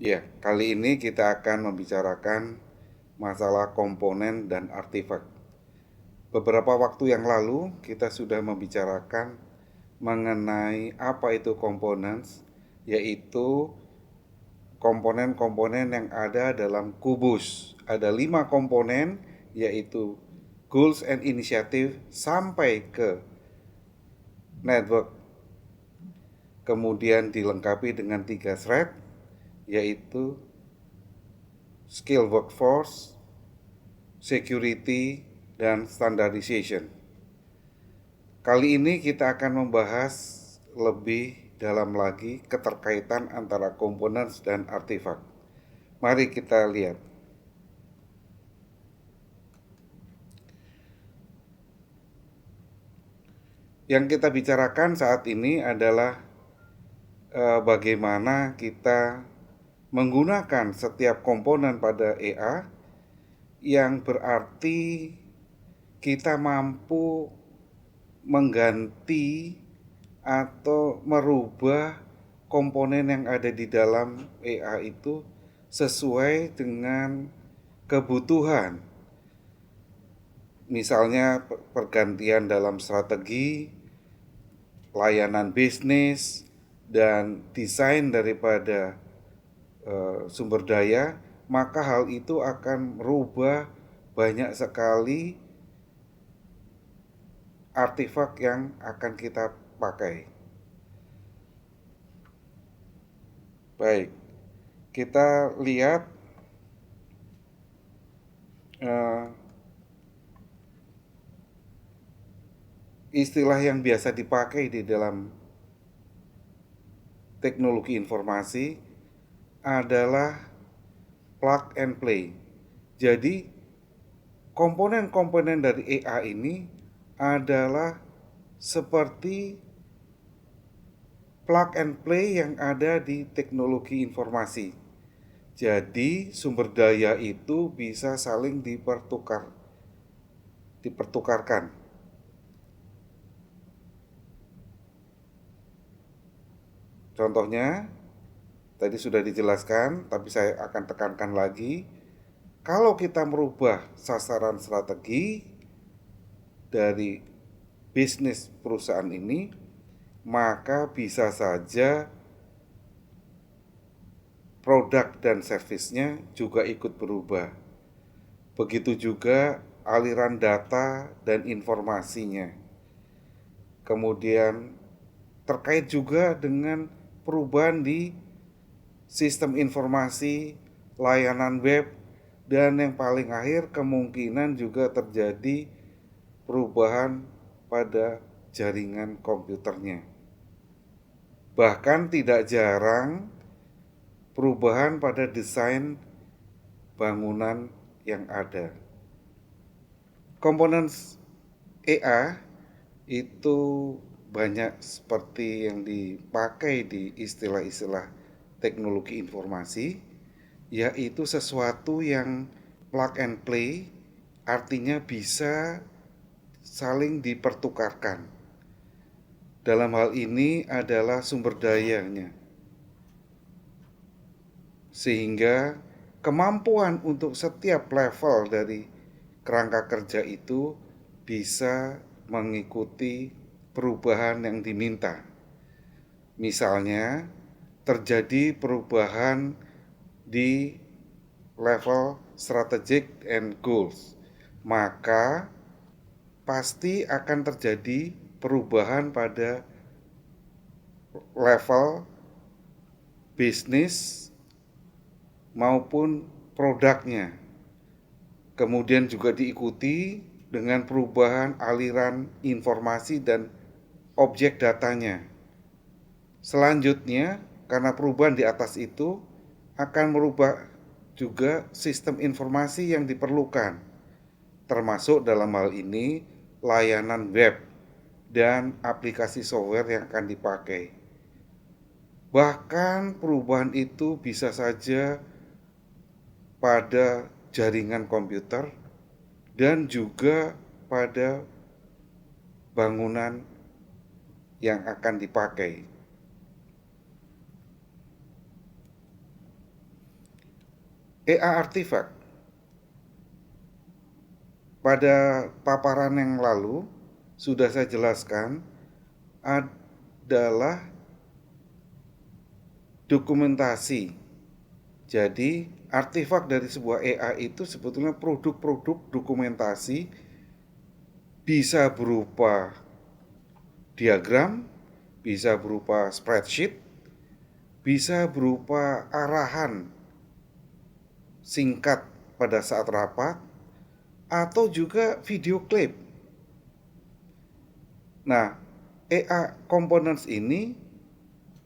Ya, kali ini kita akan membicarakan masalah komponen dan artefak. Beberapa waktu yang lalu kita sudah membicarakan mengenai apa itu components, yaitu komponen-komponen yang ada dalam kubus. Ada 5 komponen, yaitu goals and initiative sampai ke network. Kemudian dilengkapi dengan 3 thread, yaitu skill workforce, security, dan standardization. Kali ini kita akan membahas lebih dalam lagi keterkaitan antara components dan artefak. Mari kita lihat. Yang kita bicarakan saat ini adalah bagaimana kita menggunakan setiap komponen pada EA, yang berarti kita mampu mengganti atau merubah komponen yang ada di dalam EA itu sesuai dengan kebutuhan. Misalnya pergantian dalam strategi, layanan bisnis, dan desain daripada sumber daya, maka hal itu akan merubah banyak sekali artefak yang akan kita pakai. Baik, kita lihat uh, istilah yang biasa dipakai di dalam teknologi informasi adalah plug and play. Jadi komponen-komponen dari EA ini adalah seperti plug and play yang ada di teknologi informasi. Jadi sumber daya itu bisa saling dipertukarkan. Contohnya tadi sudah dijelaskan, tapi saya akan tekankan lagi. Kalau kita merubah sasaran strategi dari bisnis perusahaan ini, maka bisa saja produk dan servisnya juga ikut berubah. Begitu juga aliran data dan informasinya. Kemudian terkait juga dengan perubahan di sistem informasi, layanan web, dan yang paling akhir kemungkinan juga terjadi perubahan pada jaringan komputernya. Bahkan tidak jarang perubahan pada desain bangunan yang ada. Komponen EA itu banyak seperti yang dipakai di istilah-istilah teknologi informasi, yaitu sesuatu yang plug and play, artinya bisa saling dipertukarkan. Dalam hal ini adalah sumber dayanya, sehingga kemampuan untuk setiap level dari kerangka kerja itu bisa mengikuti perubahan yang diminta. Misalnya terjadi perubahan di level strategic and goals, maka pasti akan terjadi perubahan pada level bisnis maupun produknya. Kemudian juga diikuti dengan perubahan aliran informasi dan objek datanya. Selanjutnya, karena perubahan di atas itu akan merubah juga sistem informasi yang diperlukan, termasuk dalam hal ini layanan web dan aplikasi software yang akan dipakai. Bahkan perubahan itu bisa saja pada jaringan komputer dan juga pada bangunan yang akan dipakai. EA artifact pada paparan yang lalu sudah saya jelaskan adalah dokumentasi. Jadi, artefak dari sebuah EA itu sebetulnya produk-produk dokumentasi, bisa berupa diagram, bisa berupa spreadsheet, bisa berupa arahan singkat pada saat rapat, atau juga video klip. Nah, EA components ini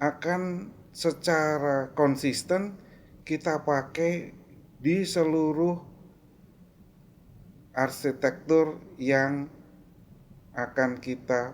akan secara konsisten kita pakai di seluruh arsitektur yang akan kita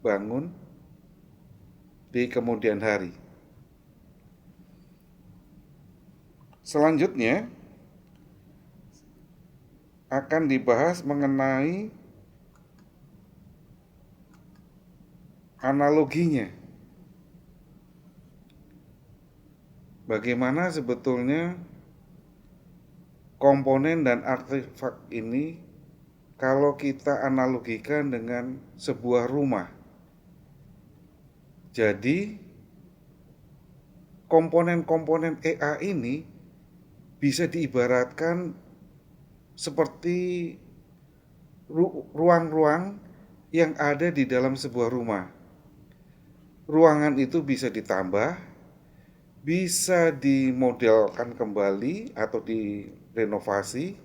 bangun di kemudian hari. Selanjutnya akan dibahas mengenai analoginya. Bagaimana sebetulnya komponen dan artefak ini kalau kita analogikan dengan sebuah rumah. Jadi, komponen-komponen EA ini bisa diibaratkan seperti ruang-ruang yang ada di dalam sebuah rumah. Ruangan itu bisa ditambah, bisa dimodelkan kembali atau direnovasi,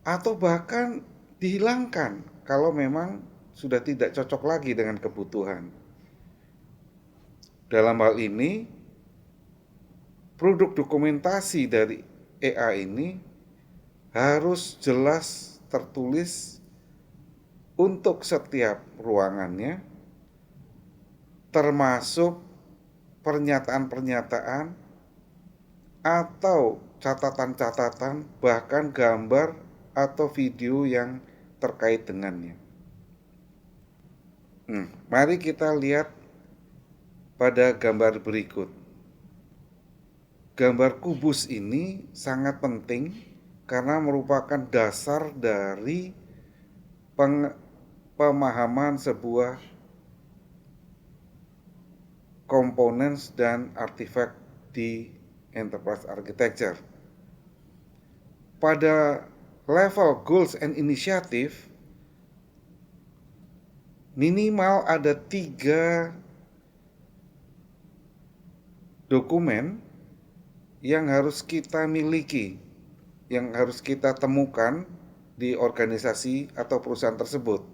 atau bahkan dihilangkan kalau memang sudah tidak cocok lagi dengan kebutuhan. Dalam hal ini, produk dokumentasi dari EA ini harus jelas tertulis untuk setiap ruangannya, termasuk pernyataan-pernyataan atau catatan-catatan, bahkan gambar atau video yang terkait dengannya. Mari kita lihat pada gambar berikut. Gambar kubus ini sangat penting karena merupakan dasar dari pemahaman sebuah components dan artifact di enterprise architecture. Pada level goals and initiative, minimal ada 3 dokumen yang harus kita miliki, yang harus kita temukan di organisasi atau perusahaan tersebut.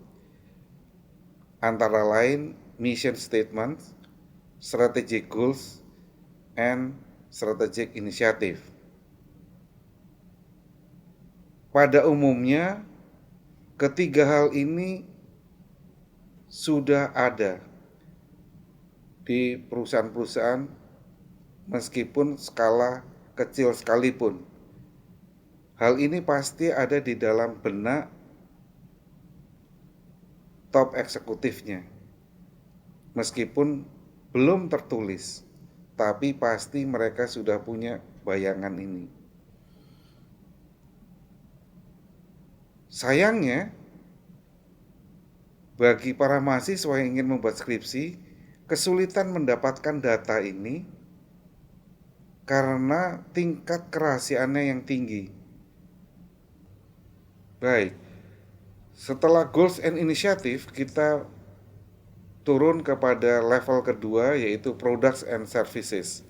Antara lain mission statement, strategic goals, and strategic initiative. Pada umumnya, ketiga hal ini sudah ada di perusahaan-perusahaan meskipun skala kecil sekalipun. Hal ini pasti ada di dalam benak top eksekutifnya. Meskipun belum tertulis, tapi pasti mereka sudah punya bayangan ini. Sayangnya, bagi para mahasiswa yang ingin membuat skripsi, kesulitan mendapatkan data ini karena tingkat kerahasiaannya yang tinggi. Baik, setelah goals and initiative, kita turun kepada level kedua, yaitu products and services.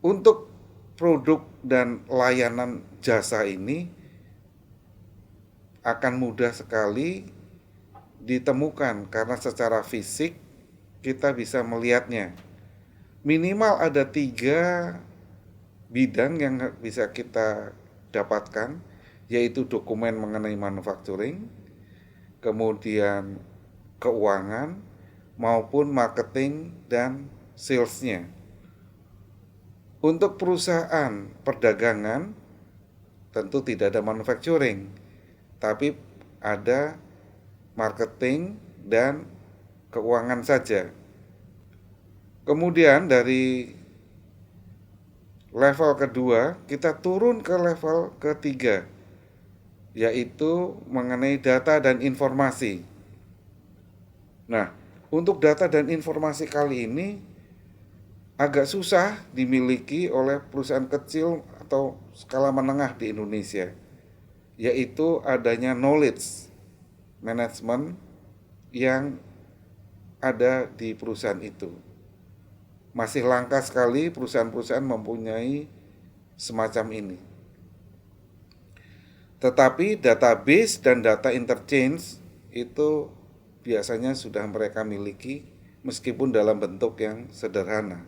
Untuk produk dan layanan jasa ini akan mudah sekali ditemukan karena secara fisik kita bisa melihatnya. Minimal ada 3 bidang yang bisa kita dapatkan, yaitu dokumen mengenai manufacturing, kemudian keuangan, maupun marketing dan salesnya. Untuk perusahaan perdagangan tentu tidak ada manufacturing, tapi ada marketing dan keuangan saja. Kemudian dari Level kedua, kita turun ke level ketiga, yaitu mengenai data dan informasi. Nah, untuk data dan informasi kali ini agak susah dimiliki oleh perusahaan kecil atau skala menengah di Indonesia, yaitu adanya knowledge management yang ada di perusahaan itu. Masih langka sekali perusahaan-perusahaan mempunyai semacam ini. Tetapi database dan data interchange itu biasanya sudah mereka miliki meskipun dalam bentuk yang sederhana.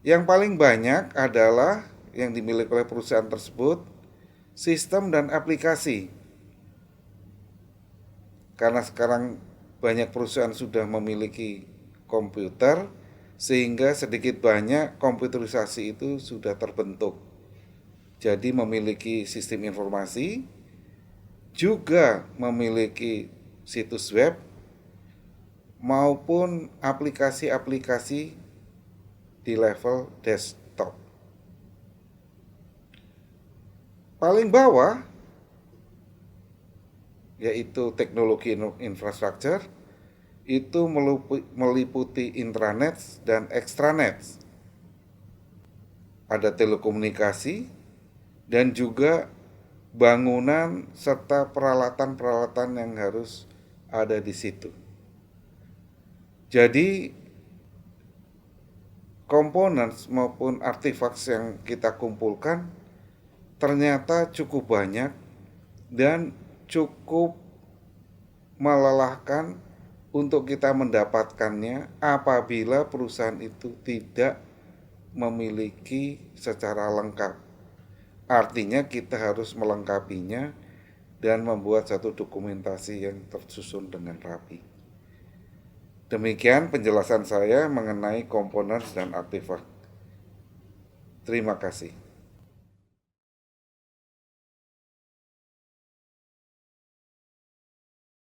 Yang paling banyak adalah yang dimiliki oleh perusahaan tersebut sistem dan aplikasi. Karena sekarang banyak perusahaan sudah memiliki komputer, sehingga sedikit banyak komputerisasi itu sudah terbentuk. Jadi memiliki sistem informasi, juga memiliki situs web maupun aplikasi-aplikasi di level desktop. Paling bawah yaitu teknologi infrastruktur itu meliputi intranet dan extranet. Ada telekomunikasi dan juga bangunan serta peralatan-peralatan yang harus ada di situ. Jadi komponen maupun artefak yang kita kumpulkan ternyata cukup banyak dan cukup melelahkan untuk kita mendapatkannya apabila perusahaan itu tidak memiliki secara lengkap. Artinya kita harus melengkapinya dan membuat satu dokumentasi yang tersusun dengan rapi. Demikian penjelasan saya mengenai komponen dan artefak. Terima kasih.